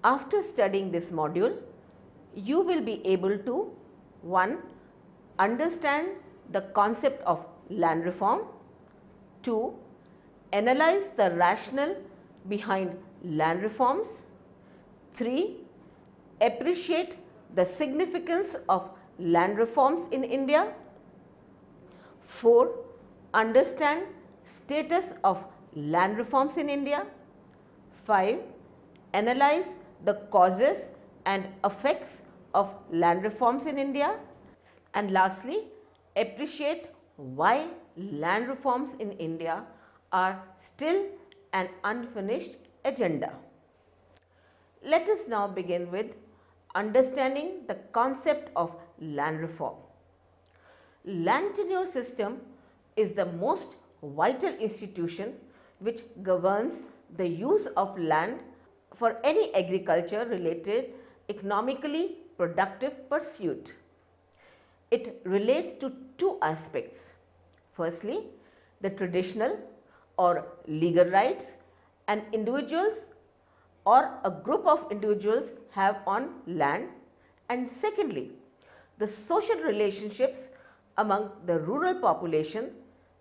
After studying this module, you will be able to 1. Understand the concept of land reform, 2. Analyze the rationale behind land reforms, 3. Appreciate the significance of land reforms in India, 4. Understand status of land reforms in India, 5. Analyze the causes and effects of land reforms in India, and lastly, appreciate why land reforms in India are still an unfinished agenda. Let us now begin with understanding the concept of land reform. Land tenure system is the most vital institution which governs the use of land for any agriculture related economically productive pursuit. It relates to two aspects. Firstly, the traditional or legal rights an individuals or a group of individuals have on land, and secondly, the social relationships among the rural population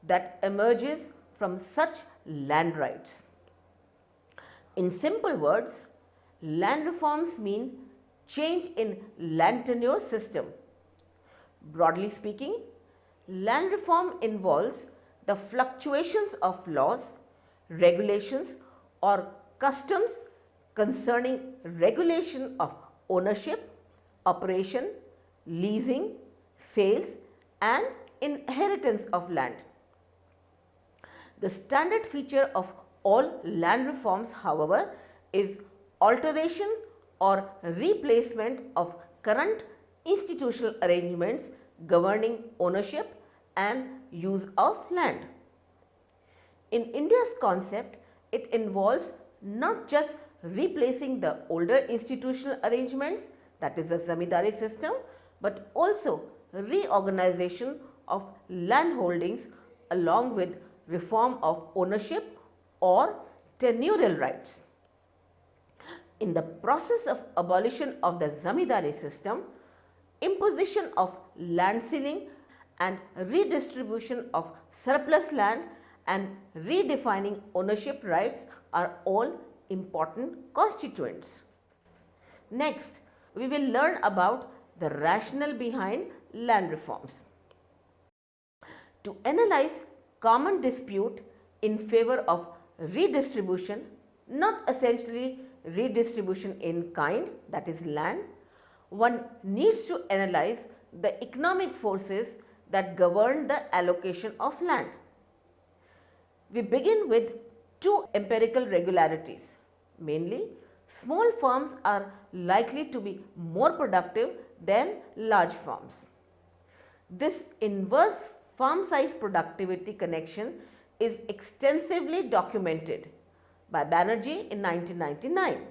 that emerges from such land rights. In simple words, land reforms mean change in land tenure system. Broadly speaking, land reform involves the fluctuations of laws, regulations or customs concerning regulation of ownership, operation, leasing, sales and inheritance of land. The standard feature of all land reforms, however, is alteration or replacement of current institutional arrangements governing ownership and use of land. In India's concept, it involves not just replacing the older institutional arrangements, that is the zamindari system, but also reorganization of land holdings along with reform of ownership or tenurial rights. In the process of abolition of the zamindari system, imposition of land ceiling and redistribution of surplus land and redefining ownership rights are all important constituents. Next, we will learn about the rationale behind land reforms. To analyze common dispute in favor of redistribution, not essentially redistribution in kind, that is land, one needs to analyze the economic forces that govern the allocation of land. We begin with two empirical regularities. Mainly, small farms are likely to be more productive than large farms. This inverse farm size productivity connection is extensively documented by Banerjee in 1999.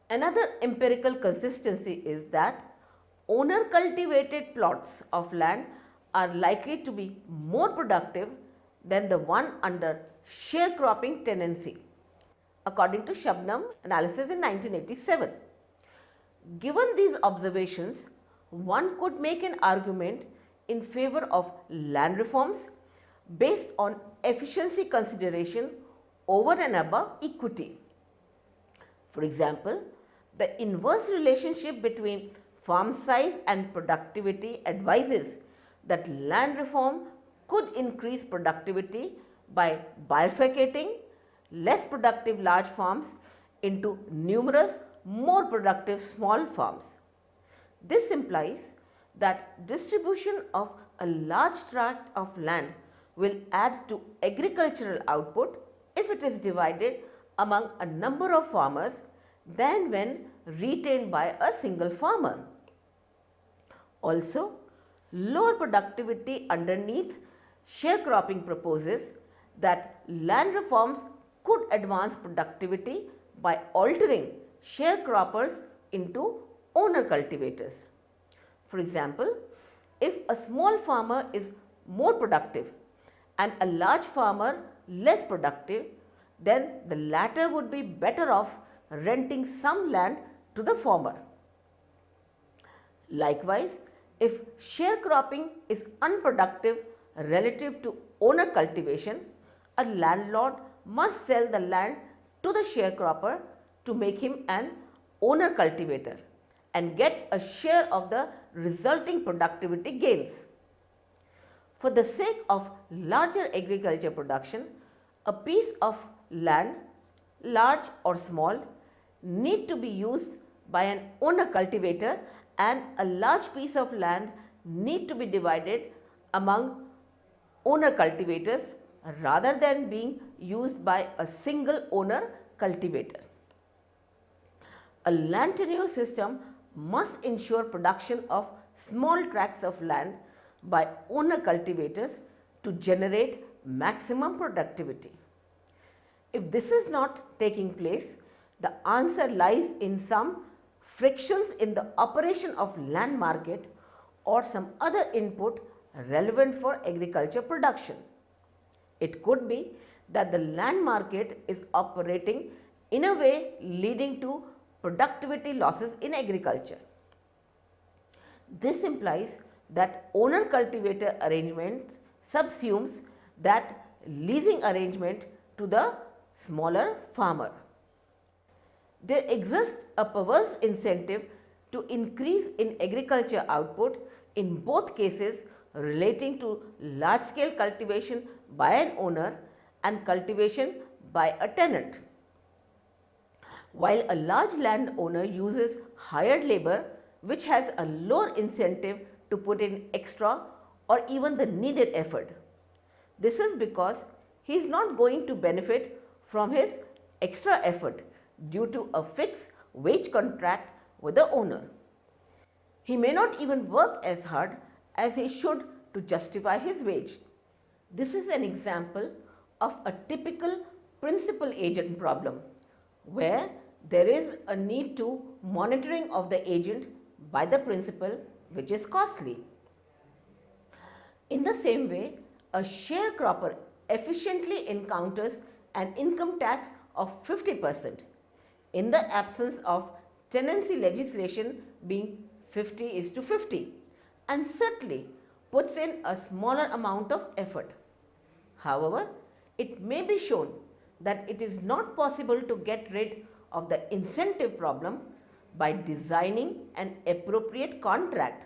Another empirical consistency is that owner cultivated plots of land are likely to be more productive than the one under sharecropping tenancy, according to Shabnam analysis in 1987. Given these observations, one could make an argument in favor of land reforms based on efficiency consideration over and above equity. For example, the inverse relationship between farm size and productivity advises that land reform could increase productivity by bifurcating less productive large farms into numerous more productive small farms. This implies that distribution of a large tract of land will add to agricultural output if it is divided among a number of farmers than when retained by a single farmer. Also, lower productivity underneath sharecropping proposes that land reforms could advance productivity by altering sharecroppers into owner cultivators. For example, if a small farmer is more productive and a large farmer less productive, then the latter would be better off renting some land to the former. Likewise, if sharecropping is unproductive relative to owner cultivation, a landlord must sell the land to the sharecropper to make him an owner cultivator and get a share of the resulting productivity gains. For the sake of larger agriculture production, a piece of land, large or small, need to be used by an owner cultivator, and a large piece of land need to be divided among owner cultivators rather than being used by a single owner cultivator. A land tenure system must ensure production of small tracts of land by owner cultivators to generate maximum productivity. If this is not taking place, the answer lies in some frictions in the operation of land market or some other input relevant for agriculture production. It could be that the land market is operating in a way leading to productivity losses in agriculture. This implies that owner cultivator arrangement subsumes that leasing arrangement to the smaller farmer. There exists a perverse incentive to increase in agriculture output in both cases relating to large scale cultivation by an owner and cultivation by a tenant. While a large landowner uses hired labor which has a lower incentive to put in extra or even the needed effort. This is because he is not going to benefit from his extra effort due to a fixed wage contract with the owner. He may not even work as hard as he should to justify his wage. This is an example of a typical principal agent problem where there is a need to monitoring of the agent by the principal, which is costly. In the same way, a sharecropper efficiently encounters an income tax of 50% in the absence of tenancy legislation being 50:50 and certainly puts in a smaller amount of effort. However, it may be shown that it is not possible to get rid of the incentive problem by designing an appropriate contract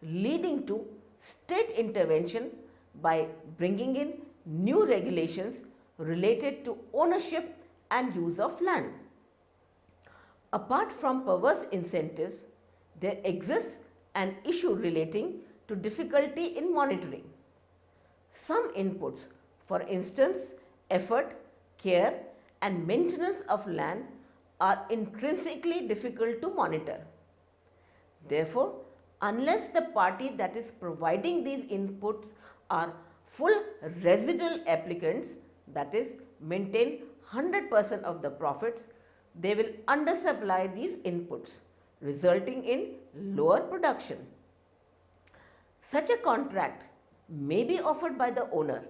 leading to state intervention by bringing in new regulations related to ownership and use of land. Apart from perverse incentives, there exists an issue relating to difficulty in monitoring. Some inputs, for instance effort, care and maintenance of land, are intrinsically difficult to monitor. Therefore, unless the party that is providing these inputs are full residual applicants, that is maintain 100% of the profits, they will undersupply these inputs, resulting in lower production. Such a contract may be offered by the owner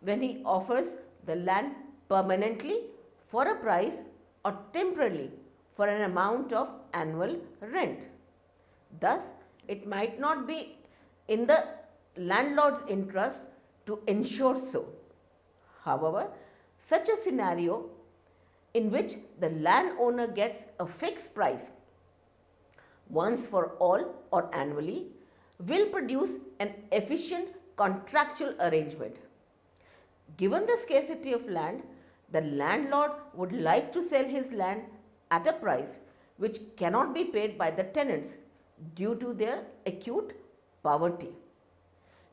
when he offers the land permanently for a price or temporarily for an amount of annual rent. Thus, it might not be in the landlord's interest to ensure so. However, such a scenario in which the landowner gets a fixed price once for all or annually will produce an efficient contractual arrangement. Given the scarcity of land, the landlord would like to sell his land at a price which cannot be paid by the tenants due to their acute poverty.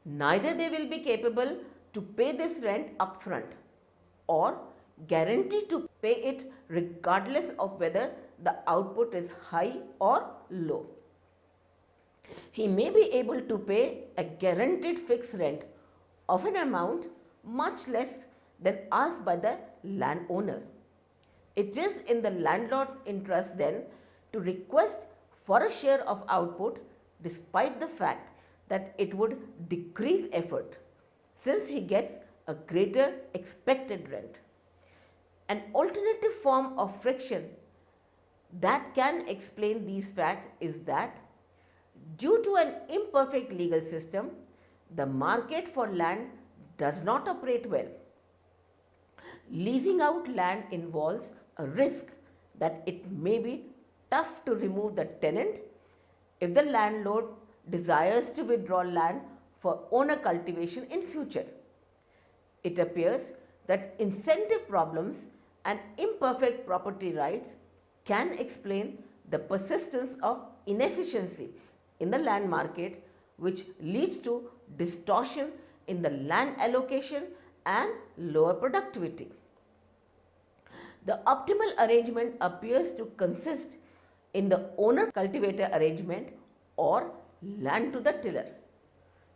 Neither they will be capable to pay this rent upfront or guarantee to pay it regardless of whether the output is high or low. He may be able to pay a guaranteed fixed rent of an amount much less than asked by the landowner. It is in the landlord's interest then to request for a share of output despite the fact that it would decrease effort since he gets a greater expected rent. An alternative form of friction that can explain these facts is that due to an imperfect legal system, the market for land does not operate well. Leasing out land involves a risk that it may be tough to remove the tenant if the landlord desires to withdraw land for owner cultivation in future. It appears that incentive problems and imperfect property rights can explain the persistence of inefficiency in the land market, which leads to distortion in the land allocation and lower productivity. The optimal arrangement appears to consist in the owner-cultivator arrangement or land to the tiller.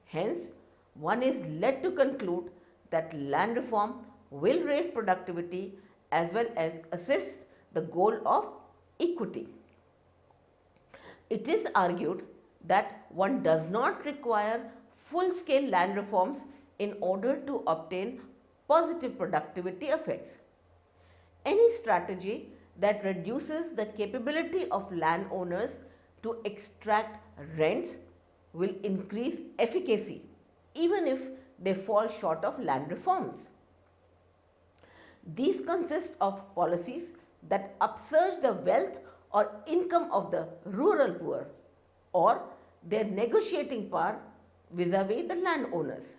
Hence, one is led to conclude that land reform will raise productivity as well as assist the goal of equity. It is argued that one does not require full-scale land reforms in order to obtain positive productivity effects. Any strategy that reduces the capability of landowners to extract rents will increase efficacy even if they fall short of land reforms. These consist of policies that upsurge the wealth or income of the rural poor or their negotiating power vis-a-vis the landowners.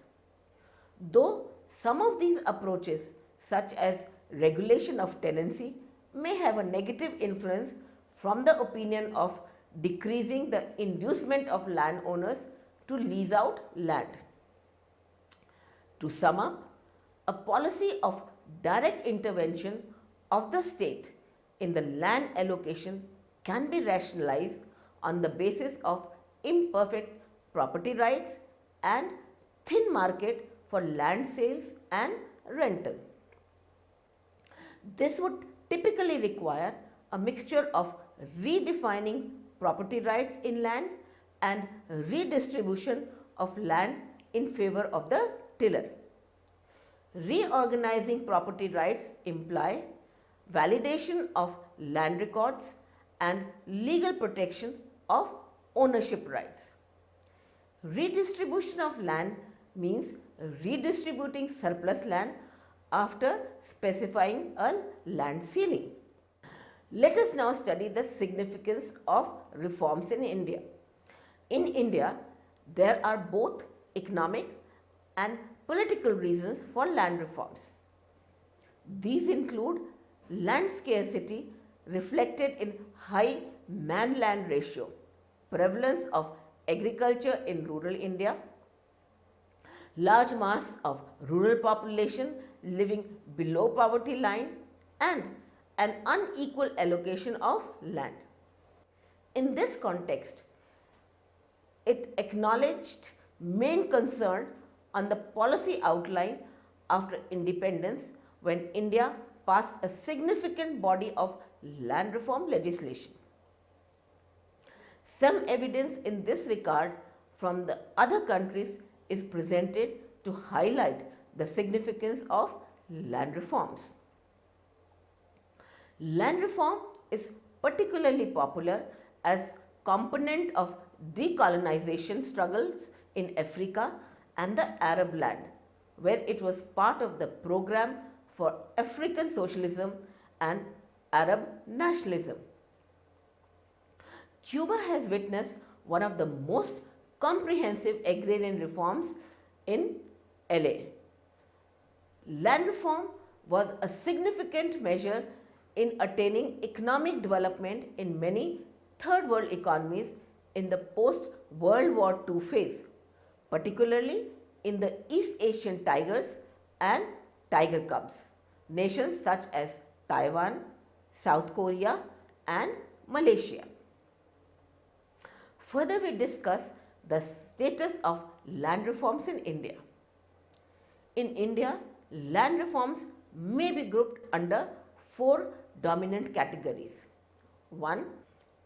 Though some of these approaches, such as regulation of tenancy, may have a negative influence from the opinion of decreasing the inducement of landowners to lease out land. To sum up, a policy of direct intervention of the state in the land allocation can be rationalized on the basis of imperfect property rights and thin market for land sales and rental. This would typically require a mixture of redefining property rights in land and redistribution of land in favor of the tiller. Reorganizing property rights imply validation of land records and legal protection of ownership rights. Redistribution of land means redistributing surplus land after specifying a land ceiling. Let us now study the significance of reforms in India. In India, there are both economic and political reasons for land reforms. These include land scarcity reflected in high man-land ratio, prevalence of agriculture in rural India, large mass of rural population living below poverty line, and an unequal allocation of land. In this context, it acknowledged main concern on the policy outline after independence when India passed a significant body of land reform legislation. Some evidence in this regard from the other countries is presented to highlight the significance of land reforms. Land reform is particularly popular as component of decolonization struggles in Africa and the Arab land, where it was part of the program for African socialism and Arab nationalism. Cuba has witnessed one of the most comprehensive agrarian reforms in LA. Land reform was a significant measure in attaining economic development in many third world economies in the post-World War II phase, particularly in the East Asian tigers and tiger cubs, nations such as Taiwan, South Korea and Malaysia. Further, we discuss the status of land reforms in India. In India, land reforms may be grouped under four dominant categories. 1.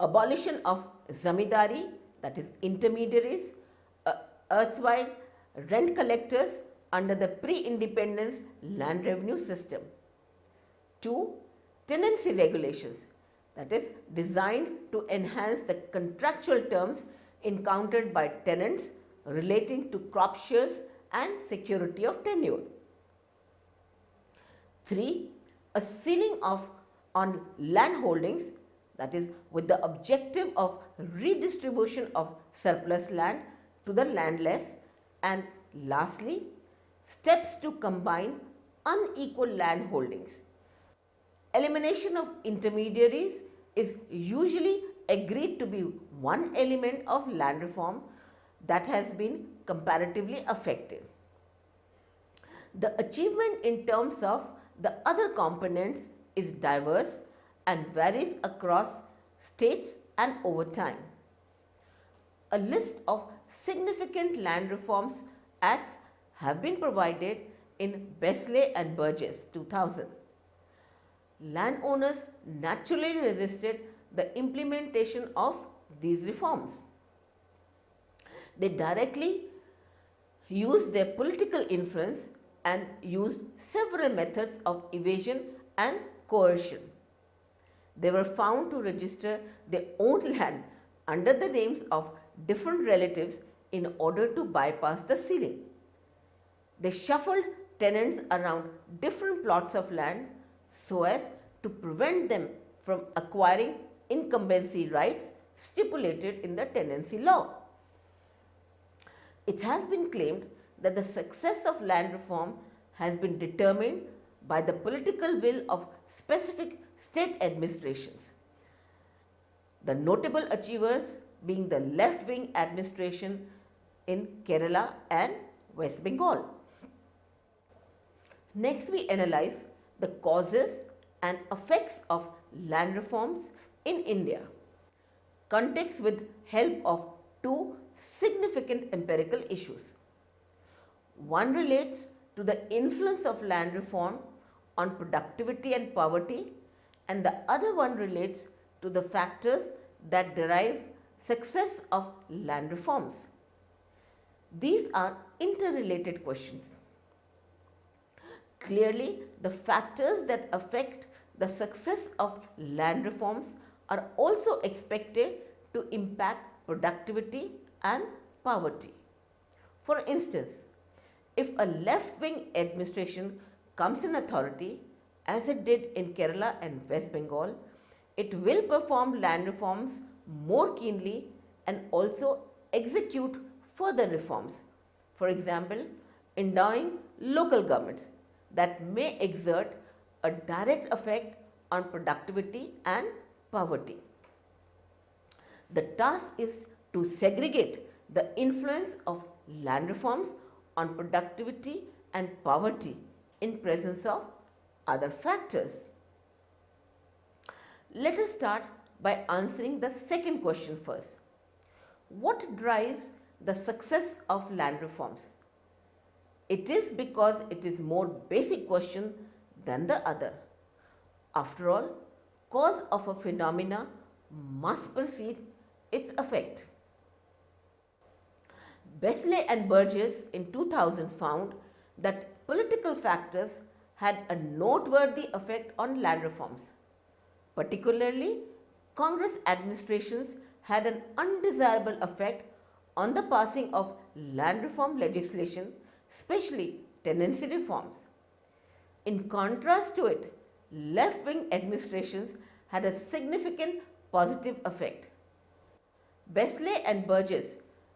Abolition of zamindari, that is intermediaries, erstwhile rent collectors under the pre-independence land revenue system. 2. Tenancy regulations, that is designed to enhance the contractual terms encountered by tenants relating to crop shares and security of tenure. 3. A ceiling on land holdings, that is with the objective of redistribution of surplus land to the landless. And lastly, steps to combine unequal land holdings. Elimination of intermediaries is usually agreed to be one element of land reform that has been comparatively effective. The achievement in terms of the other components is diverse and varies across states and over time. A list of significant land reforms acts have been provided in Besley and Burgess 2000. Landowners naturally resisted the implementation of these reforms. They directly used their political influence and used several methods of evasion and coercion. They were found to register their own land under the names of different relatives in order to bypass the ceiling. They shuffled tenants around different plots of land so as to prevent them from acquiring incumbency rights stipulated in the tenancy law. It has been claimed that the success of land reform has been determined by the political will of specific state administrations. The notable achievers being the left-wing administration in Kerala and West Bengal. Next, we analyze the causes and effects of land reforms in India. Context with help of two significant empirical issues. One relates to the influence of land reform on productivity and poverty, and the other one relates to the factors that derive success of land reforms. These are interrelated questions. Clearly, the factors that affect the success of land reforms are also expected to impact productivity and poverty. For instance, if a left-wing administration comes in authority, as it did in Kerala and West Bengal, it will perform land reforms more keenly and also execute further reforms. For example, endowing local governments that may exert a direct effect on productivity and poverty. The task is to segregate the influence of land reforms on productivity and poverty in presence of other factors. Let us start by answering the second question first. What drives the success of land reforms? It is because it is more basic question than the other. After all, cause of a phenomena must precede its effect. Besley and Burgess in 2000 found that political factors had a noteworthy effect on land reforms. Particularly, Congress administrations had an undesirable effect on the passing of land reform legislation, especially tenancy reforms. In contrast to it, left-wing administrations had a significant positive effect. Besley and Burgess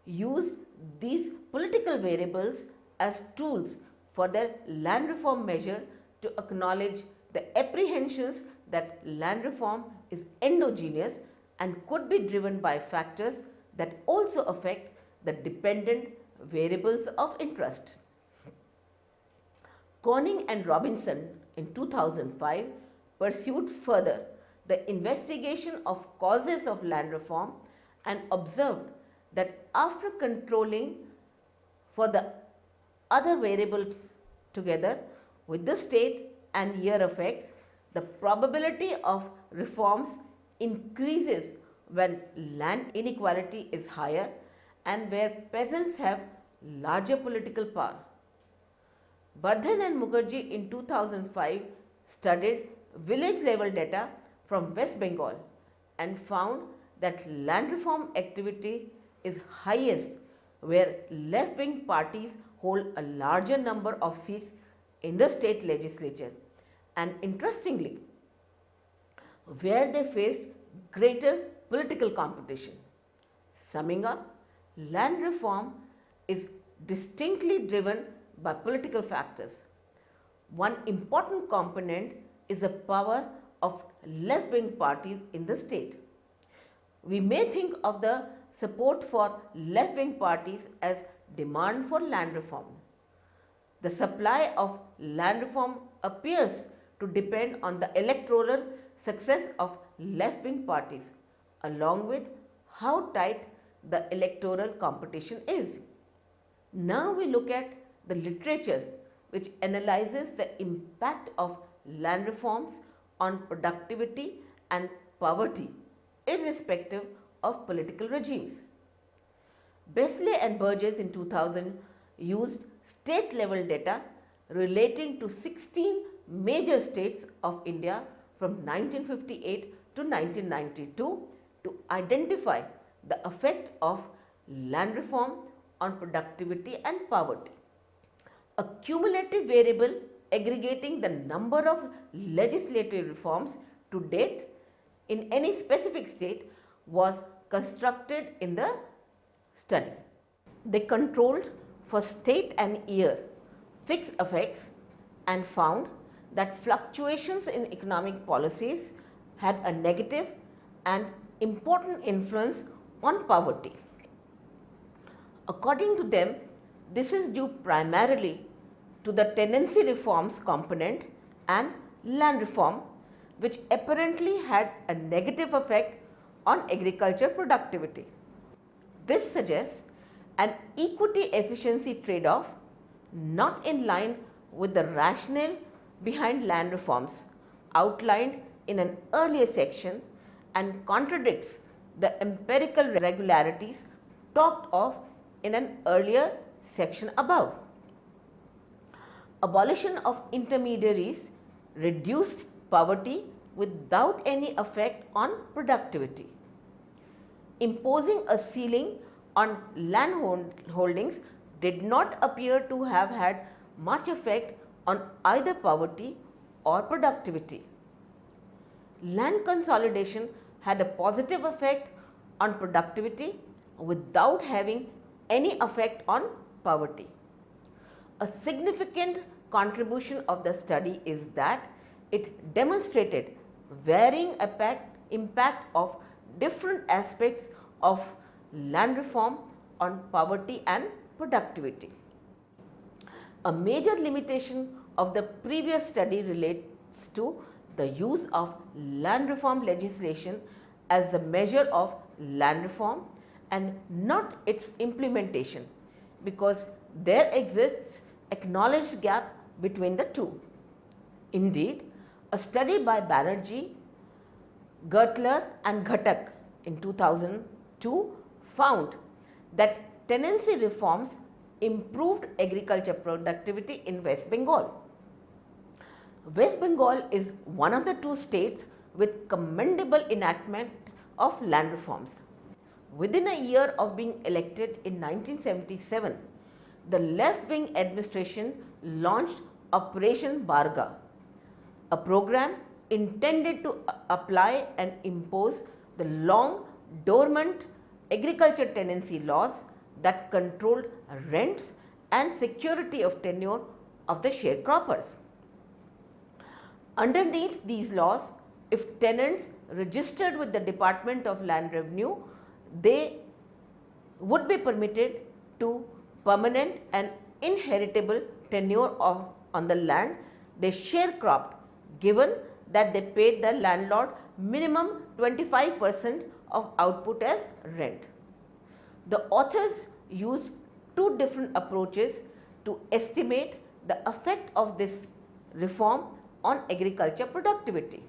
used these political variables as tools for their land reform measure to acknowledge the apprehensions that land reform is endogenous and could be driven by factors that also affect the dependent variables of interest. Corning and Robinson in 2005 pursued further the investigation of causes of land reform and observed that after controlling for the other variables together with the state and year effects, the probability of reforms increases when land inequality is higher and where peasants have larger political power. Bardhan and Mukherjee in 2005 studied village level data from West Bengal and found that land reform activity is highest where left-wing parties hold a larger number of seats in the state legislature, and interestingly, where they faced greater political competition. Summing up, land reform is distinctly driven by political factors. One important component is the power of left-wing parties in the state. We may think of the support for left-wing parties as demand for land reform. The supply of land reform appears to depend on the electoral success of left-wing parties, along with how tight the electoral competition is. Now we look at the literature which analyzes the impact of land reforms on productivity and poverty, irrespective of political regimes. Besley and Burgess in 2000 used state level data relating to 16 major states of India from 1958 to 1992 to identify the effect of land reform on productivity and poverty. A cumulative variable aggregating the number of legislative reforms to date in any specific state was constructed in the study. They controlled for state and year fixed effects and found that fluctuations in economic policies had a negative and important influence on poverty. According to them, this is due primarily to the tenancy reforms component and land reform, which apparently had a negative effect on agriculture productivity. This suggests an equity efficiency trade-off not in line with the rationale behind land reforms outlined in an earlier section and contradicts the empirical regularities talked of in an earlier section above. Abolition of intermediaries reduced poverty without any effect on productivity. Imposing a ceiling on land holdings did not appear to have had much effect on either poverty or productivity. Land consolidation had a positive effect on productivity without having any effect on poverty. A significant contribution of the study is that it demonstrated varying impact of different aspects of land reform on poverty and productivity. A major limitation of the previous study relates to the use of land reform legislation as the measure of land reform and not its implementation, because there exists acknowledged gap between the two. Indeed, a study by Banerjee, Gertler and Ghatak in 2002 found that tenancy reforms improved agriculture productivity in West Bengal. West Bengal is one of the two states with commendable enactment of land reforms. Within a year of being elected in 1977, the left-wing administration launched Operation Barga, a program intended to apply and impose the long dormant agriculture tenancy laws that controlled rents and security of tenure of the sharecroppers. Underneath these laws, if tenants registered with the Department of Land Revenue, they would be permitted to permanent and inheritable tenure on the land they sharecropped, given that they paid the landlord minimum 25% of output as rent. The authors used two different approaches to estimate the effect of this reform on agriculture productivity.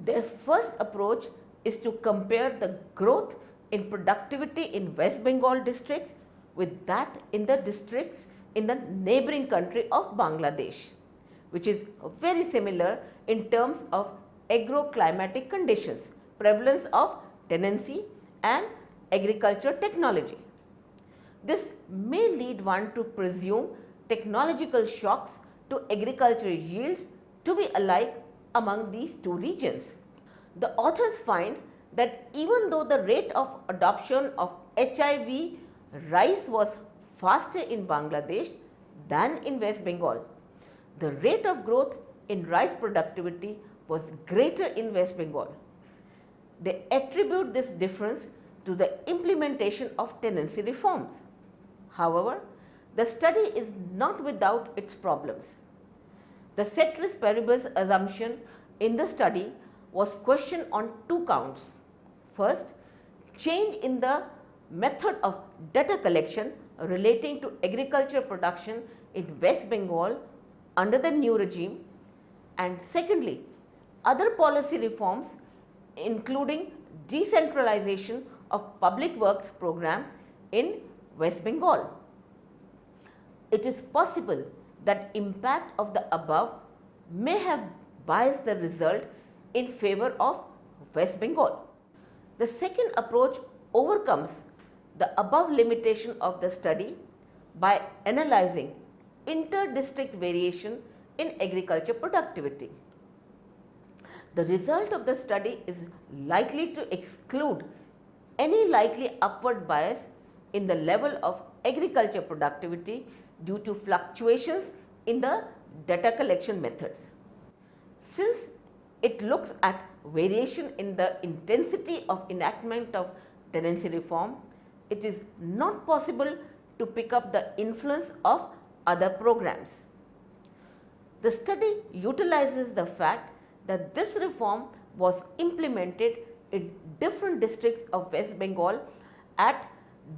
Their first approach is to compare the growth in productivity in West Bengal districts with that in the districts in the neighboring country of Bangladesh, which is very similar in terms of agroclimatic conditions, prevalence of tenancy and agriculture technology. This may lead one to presume technological shocks to agricultural yields to be alike among these two regions. The authors find that even though the rate of adoption of HIV rice was faster in Bangladesh than in West Bengal, the rate of growth in rice productivity was greater in West Bengal. They attribute this difference to the implementation of tenancy reforms. However, the study is not without its problems. The ceteris paribus assumption in the study was questioned on two counts. First, change in the method of data collection relating to agriculture production in West Bengal under the new regime, and secondly, other policy reforms including decentralization of public works program in West Bengal. It is possible that impact of the above may have biased the result in favor of West Bengal. The second approach overcomes the above limitation of the study by analyzing inter-district variation in agriculture productivity. The result of the study is likely to exclude any likely upward bias in the level of agriculture productivity due to fluctuations in the data collection methods. Since it looks at variation in the intensity of enactment of tenancy reform, it is not possible to pick up the influence of other programs. The study utilizes the fact that this reform was implemented in different districts of West Bengal at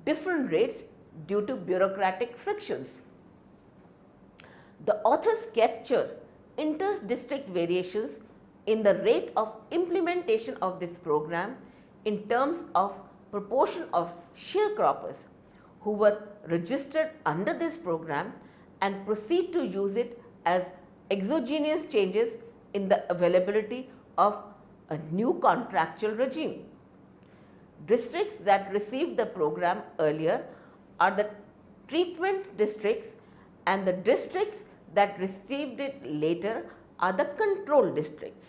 different rates due to bureaucratic frictions. The authors capture inter-district variations in the rate of implementation of this program in terms of proportion of sharecroppers who were registered under this program and proceed to use it as exogenous changes in the availability of a new contractual regime. Districts that received the program earlier are the treatment districts, and the districts that received it later are the control districts.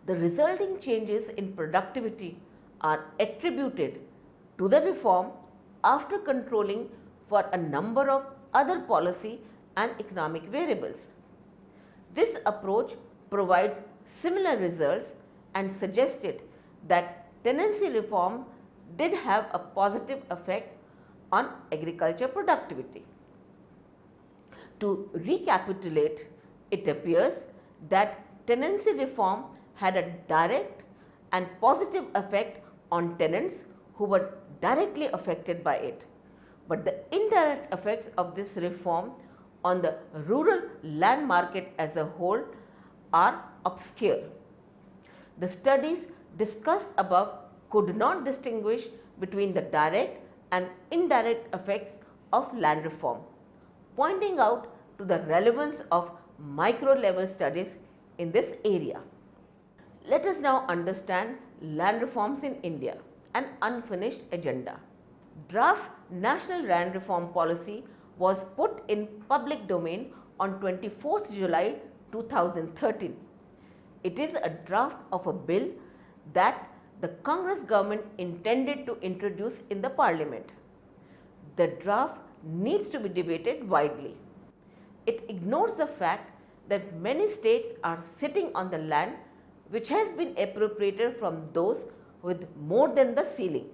The resulting changes in productivity are attributed to the reform after controlling for a number of other policy and economic variables. This approach provides similar results and suggested that tenancy reform did have a positive effect on agriculture productivity. To recapitulate, it appears that tenancy reform had a direct and positive effect on tenants who were directly affected by it, but the indirect effects of this reform on the rural land market as a whole are obscure. The studies discussed above could not distinguish between the direct and indirect effects of land reform, pointing out to the relevance of micro level studies in this area. Let us now understand land reforms in India, an unfinished agenda. Draft National Land Reform Policy was put in public domain on 24th July 2013. It is a draft of a bill that the Congress government intended to introduce in the Parliament. The draft needs to be debated widely. It ignores the fact that many states are sitting on the land which has been appropriated from those with more than the ceiling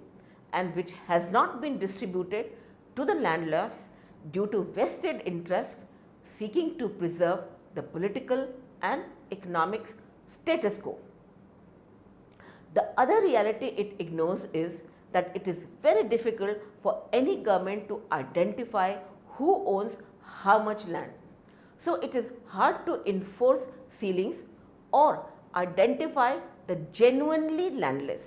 and which has not been distributed to the landlords due to vested interest seeking to preserve the political and economic status quo. The other reality it ignores is that it is very difficult for any government to identify who owns how much land. So it is hard to enforce ceilings or identify the genuinely landless.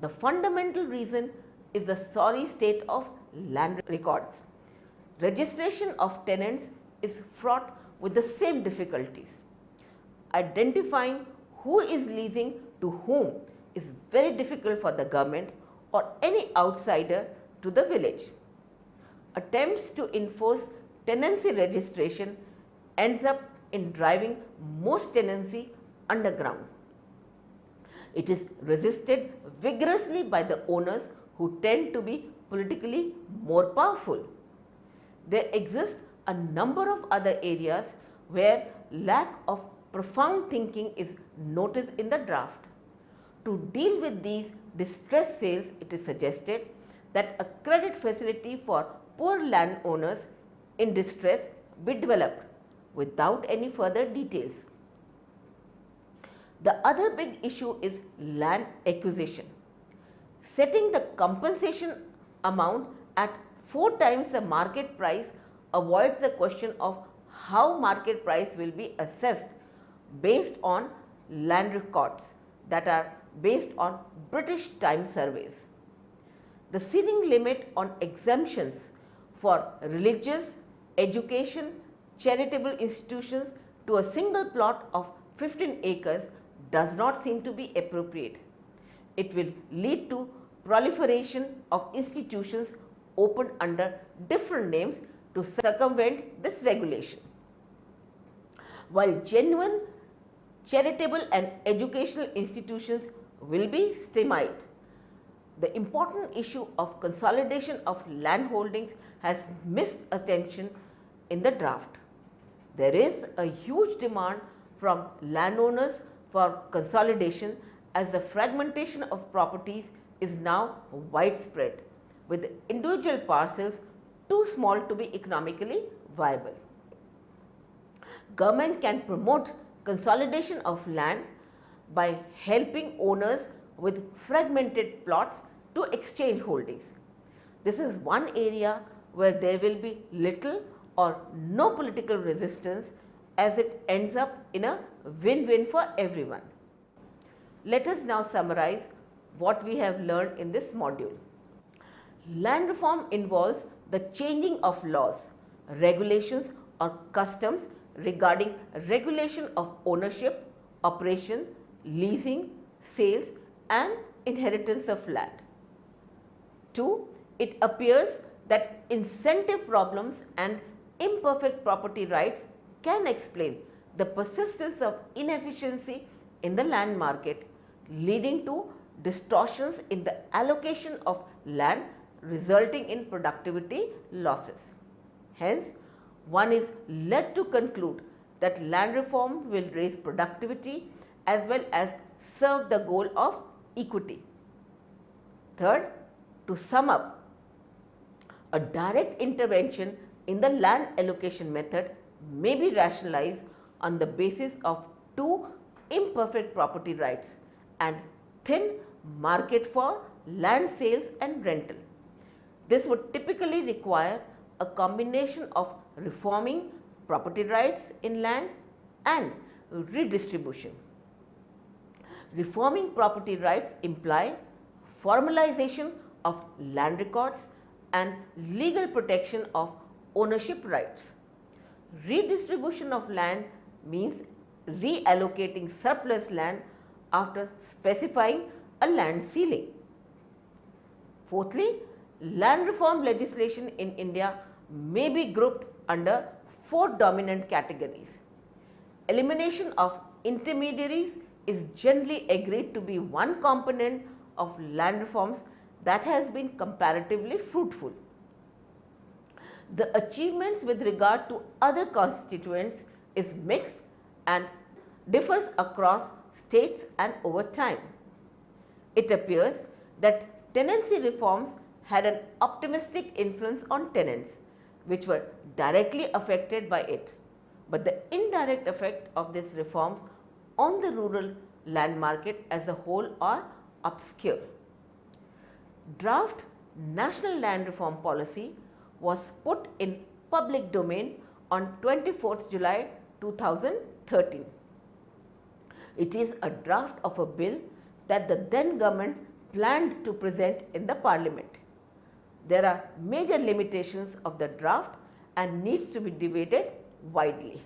The fundamental reason is the sorry state of land records. Registration of tenants is fraught with the same difficulties. identifying who is leasing to whom is very difficult for the government or any outsider to the village. Attempts to enforce tenancy registration ends up in driving most tenancy underground. It is resisted vigorously by the owners who tend to be politically more powerful. There exist a number of other areas where lack of profound thinking is noticed in the draft. To deal with these distressed sales, it is suggested that a credit facility for poor landowners in distress be developed without any further details. The other big issue is land acquisition. Setting the compensation amount at 4 times the market price avoids the question of how market price will be assessed based on land records that are based on British time surveys. The ceiling limit on exemptions for religious, education, charitable institutions to a single plot of 15 acres does not seem to be appropriate. It will lead to proliferation of institutions opened under different names to circumvent this regulation. While genuine charitable and educational institutions will be stymied, the important issue of consolidation of land holdings has missed attention in the draft. There is a huge demand from landowners for consolidation as the fragmentation of properties is now widespread, with individual parcels too small to be economically viable. Government can promote consolidation of land by helping owners with fragmented plots to exchange holdings. This is one area where there will be little or no political resistance, as it ends up in a win-win for everyone. Let us now summarize what we have learned in this module. Land reform involves the changing of laws, regulations or customs regarding regulation of ownership, operation, leasing, sales and inheritance of land. 2. It appears that incentive problems and imperfect property rights can explain the persistence of inefficiency in the land market, leading to distortions in the allocation of land resulting in productivity losses. Hence, one is led to conclude that land reform will raise productivity as well as serve the goal of equity. Third, to sum up, a direct intervention in the land allocation method may be rationalized on the basis of 2 imperfect property rights and thin market for land sales and rental. This would typically require a combination of reforming property rights in land and redistribution. Reforming property rights imply formalization of land records and legal protection of ownership rights. Redistribution of land means reallocating surplus land after specifying a land ceiling. Fourthly, land reform legislation in India may be grouped under 4 dominant categories. Elimination of intermediaries is generally agreed to be one component of land reforms that has been comparatively fruitful. The achievements with regard to other constituents is mixed and differs across states and over time. It appears that tenancy reforms had an optimistic influence on tenants, which were directly affected by it, but the indirect effect of these reforms on the rural land market as a whole are obscure. Draft National Land Reform Policy was put in public domain on 24th July 2013. It is a draft of a bill that the then government planned to present in the parliament. There are major limitations of the draft and needs to be debated widely.